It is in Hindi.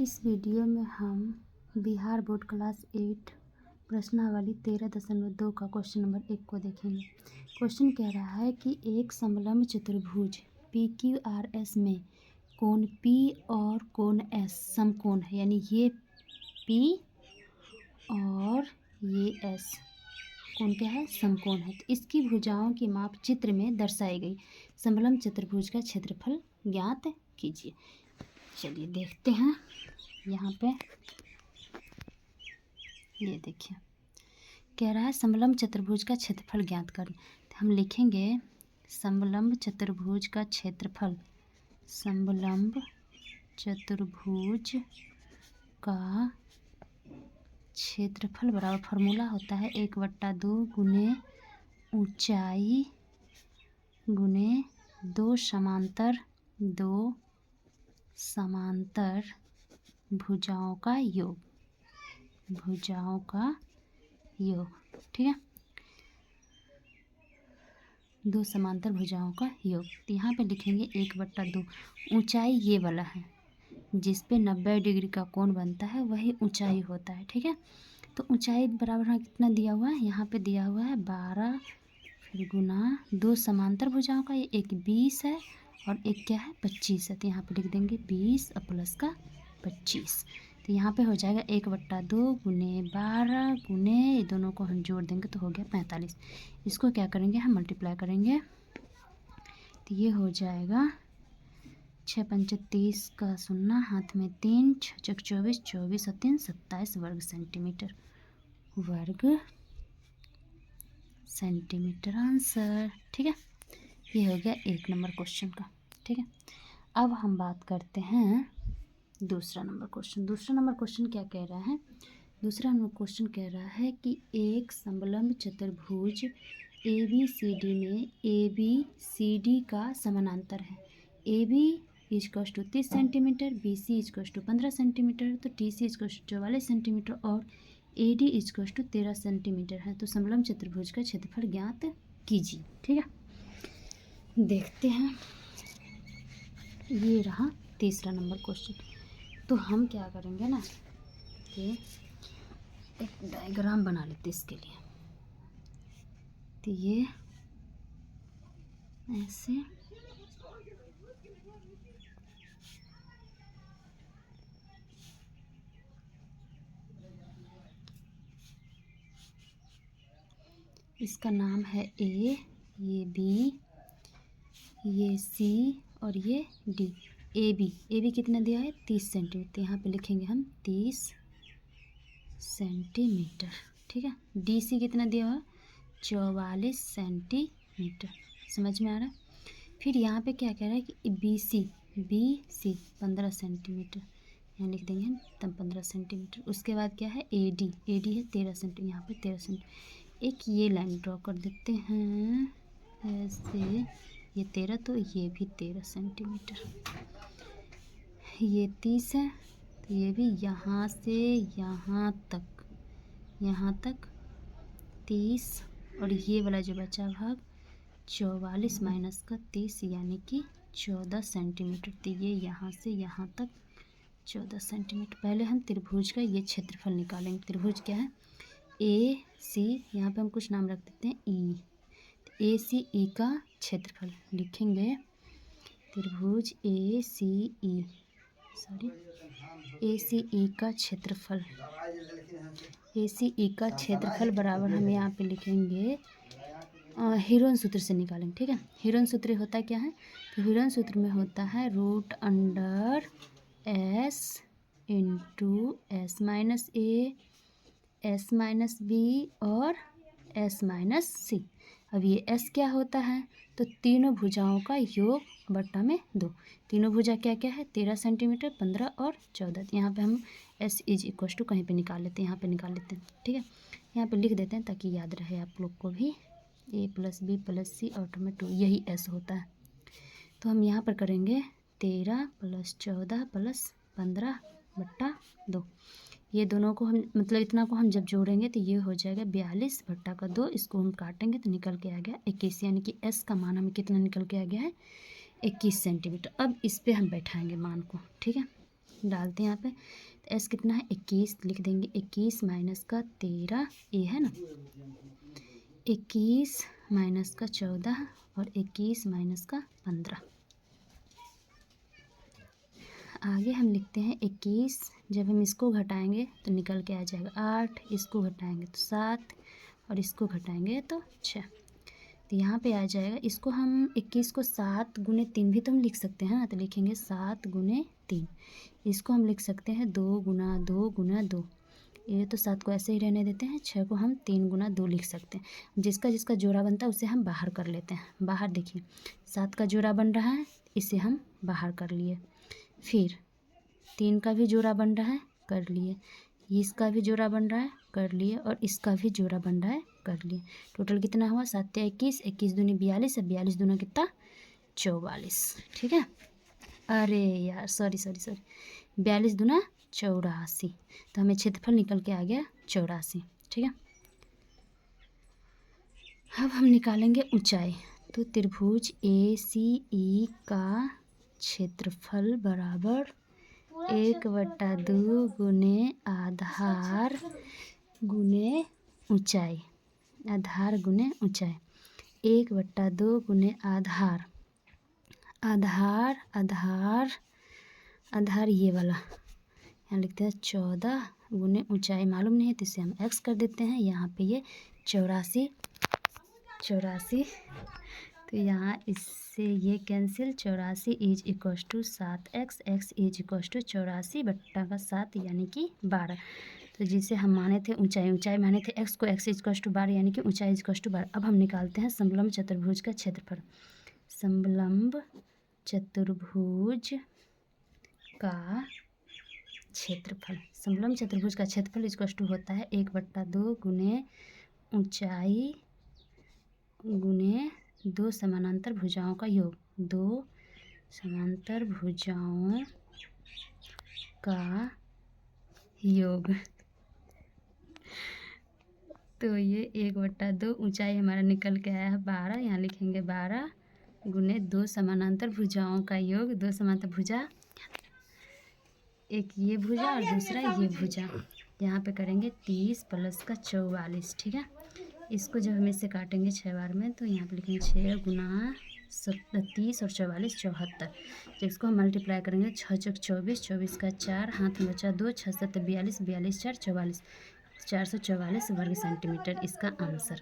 इस वीडियो में हम बिहार बोर्ड क्लास 8 प्रश्नावली 13.2 का क्वेश्चन नंबर 1 को देखेंगे। क्वेश्चन कह रहा है कि एक समलंब चतुर्भुज PQRS में कोण P और कोण S समकोण है, यानी ये P और ये S कोण क्या है, समकोण है। तो इसकी भुजाओं की माप चित्र में दर्शाई गई समलंब चतुर्भुज का क्षेत्रफल ज्ञात कीजिए। चलिए देखते हैं। यहाँ पे ये देखिए कह रहा है समलंब चतुर्भुज का क्षेत्रफल ज्ञात करें। तो हम लिखेंगे समलंब चतुर्भुज का क्षेत्रफल, समलंब चतुर्भुज का क्षेत्रफल बराबर फॉर्मूला होता है 1/2 गुने ऊंचाई गुने दो समांतर भुजाओं का योग, ठीक है, दो समांतर भुजाओं का योग। तो यहाँ पे लिखेंगे 1/2। ऊंचाई ये वाला है जिस पे 90 डिग्री का कोण बनता है, वही ऊंचाई होता है, ठीक है। तो ऊंचाई बराबर यहाँ कितना दिया हुआ है, यहाँ पे दिया हुआ है 12, फिर गुना दो समांतर भुजाओं का, ये एक 20 है और एक क्या है 25 है। तो यहाँ पे लिख देंगे 20 और प्लस का 25। तो यहाँ पे हो जाएगा 1/2 गुने 12 गुने, ये दोनों को हम जोड़ देंगे तो हो गया 45। इसको क्या करेंगे, हम मल्टीप्लाई करेंगे तो ये हो जाएगा 6 पंचे 30 का 0, हाथ में 3, 6 चक 24, 24 और 3 27 वर्ग सेंटीमीटर आंसर, ठीक है। ये हो गया 1 नंबर क्वेश्चन का, ठीक है। अब हम बात करते हैं दूसरा नंबर क्वेश्चन। दूसरा नंबर क्वेश्चन क्या कह रहा है, दूसरा नंबर क्वेश्चन कह रहा है कि एक समलंब चतुर्भुज ABCD में ABCD का समानांतर है। AB = 30 सेंटीमीटर, BC = 15 सेंटीमीटर, तो TC = 44 सेंटीमीटर और AD = 13 सेंटीमीटर है। तो समलंब चतुर्भुज का क्षेत्रफल ज्ञात कीजिए, ठीक है। देखते हैं, ये रहा तीसरा नंबर क्वेश्चन। तो हम क्या करेंगे ना कि एक डायग्राम बना लेते इसके लिए। तो ये ऐसे इसका नाम है A, ये B, ये C और ये D। AB कितना दिया है 30 सेंटीमीटर, यहाँ पे लिखेंगे हम 30 सेंटीमीटर, ठीक है। DC कितना दिया हुआ 44 सेंटीमीटर, समझ में आ रहा है। फिर यहाँ पे क्या कह रहा है कि BC 15 सेंटीमीटर, यहाँ लिख देंगे हम तब 15 सेंटीमीटर। उसके बाद क्या है AD है 13 सेंटीमीटर, यहाँ पे 13 सेंटीमीटर। एक ये लाइन ड्रॉ कर देते हैं ऐसे, ये 13 तो ये भी 13 सेंटीमीटर, ये 30 है तो ये भी यहाँ से यहाँ तक 30, और ये वाला जो बचा भाग 44 माइनस का 30 यानी कि 14 सेंटीमीटर। तो ये यहाँ से यहाँ तक 14 सेंटीमीटर। पहले हम त्रिभुज का ये क्षेत्रफल निकालेंगे। त्रिभुज क्या है AC, यहाँ पे हम कुछ नाम रख देते हैं E। ACE का क्षेत्रफल लिखेंगे, त्रिभुज ACE का क्षेत्रफल बराबर हम यहाँ पे लिखेंगे हीरोन सूत्र से निकालेंगे, ठीक है। हीरोन सूत्र होता क्या है, तो हीरोन सूत्र में होता है √S × S - A, S - B और S - C। अब ये S क्या होता है, तो तीनों भुजाओं का योग बट्टा में 2। तीनों भुजा क्या क्या है 13 सेंटीमीटर, 15 और 14। यहाँ पे हम S = कहीं पे निकाल लेते हैं, यहाँ पे निकाल लेते हैं, ठीक है। यहाँ पे लिख देते हैं ताकि याद रहे आप लोग को भी। A + B + C और में 2, यही S होता है। तो हम यहाँ पर करेंगे 13 + 14 + 15/2। ये दोनों को हम मतलब इतना को हम जब जोड़ेंगे तो ये हो जाएगा 42/2। इसको हम काटेंगे तो निकल के आ गया 21, यानी कि S का मान हमें कितना निकल के आ गया है 21 सेंटीमीटर। अब इस पे हम बैठाएंगे मान को, ठीक है। डालते हैं यहाँ पे। तो एस कितना है 21 लिख देंगे। 21 माइनस का 13 ए है ना, 21 माइनस का 14 और 21 माइनस का 15। आगे हम लिखते हैं 21, जब हम इसको घटाएंगे तो निकल के आ जाएगा 8, इसको घटाएंगे तो 7 और इसको घटाएंगे तो 6। तो यहाँ पे आ जाएगा, इसको हम 21 को 7 गुने 3 भी तो हम लिख सकते हैं ना, तो लिखेंगे 7 गुने 3। इसको हम लिख सकते हैं 2 गुना 2 गुना 2। ये तो 7 को ऐसे ही रहने देते हैं। 6 को हम 3 गुना 2 लिख सकते हैं। जिसका जिसका जोड़ा बनता है उसे हम बाहर कर लेते हैं। बाहर देखिए 7 का जोड़ा बन रहा है, इसे हम बाहर कर लिए। फिर 3 का भी जोड़ा बन रहा है, कर लिए। इसका भी जोड़ा बन रहा है, कर लिए। और इसका भी जोड़ा बन रहा है, कर लिए। टोटल कितना हुआ 7 या 21, 21 दूनी 42 और 42 दूना कितना 44। ठीक है। अरे यार सॉरी 42 दूना 84। तो हमें क्षेत्रफल निकल के आ गया 84। ठीक है। अब हम निकालेंगे ऊंचाई। तो त्रिभुज ACE का क्षेत्रफल बराबर 1/2 गुने आधार गुने ऊंचाई। आधार गुने ऊंचाई 1/2 गुने आधार। आधार आधार आधार ये वाला यहाँ लिखते हैं 14 गुने ऊंचाई। मालूम नहीं है तो इसे हम x कर देते हैं। यहाँ पे ये 84। तो यहाँ इससे ये cancel. 84 is equals to 7x, x is equals to 84/7 यानी कि 12। तो जिसे हम माने थे ऊंचाई माने थे x को, x इज इक्वस टू 12 यानी कि ऊंचाई इज इक्वस टू 12। अब हम निकालते हैं समलंब चतुर्भुज का क्षेत्रफल। समलंब चतुर्भुज का क्षेत्रफल। समलंब चतुर्भुज का क्षेत्रफल इक्वस टू होता है 1/2 गुने ऊंचाई गुने 2 समानांतर भुजाओं का योग। 2 समांतर भुजाओं का योग। तो ये 1/2 ऊंचाई हमारा निकल के आया है 12। यहाँ लिखेंगे 12 गुने 2 समानांतर भुजाओं का योग। 2 समांतर भुजा, एक ये भुजा और दूसरा ये भुजा। यहाँ पे करेंगे 30 प्लस का 44। ठीक है। इसको जब हम इससे काटेंगे 6 बार में तो यहाँ पे लिखेंगे 6 गुना 30 और 44 74। तो इसको हम मल्टीप्लाई करेंगे 6 चौक 24, 24 का 4, हाथ में बचा 2, 6 7 42, 42 4 44, 444 वर्ग सेंटीमीटर इसका आंसर।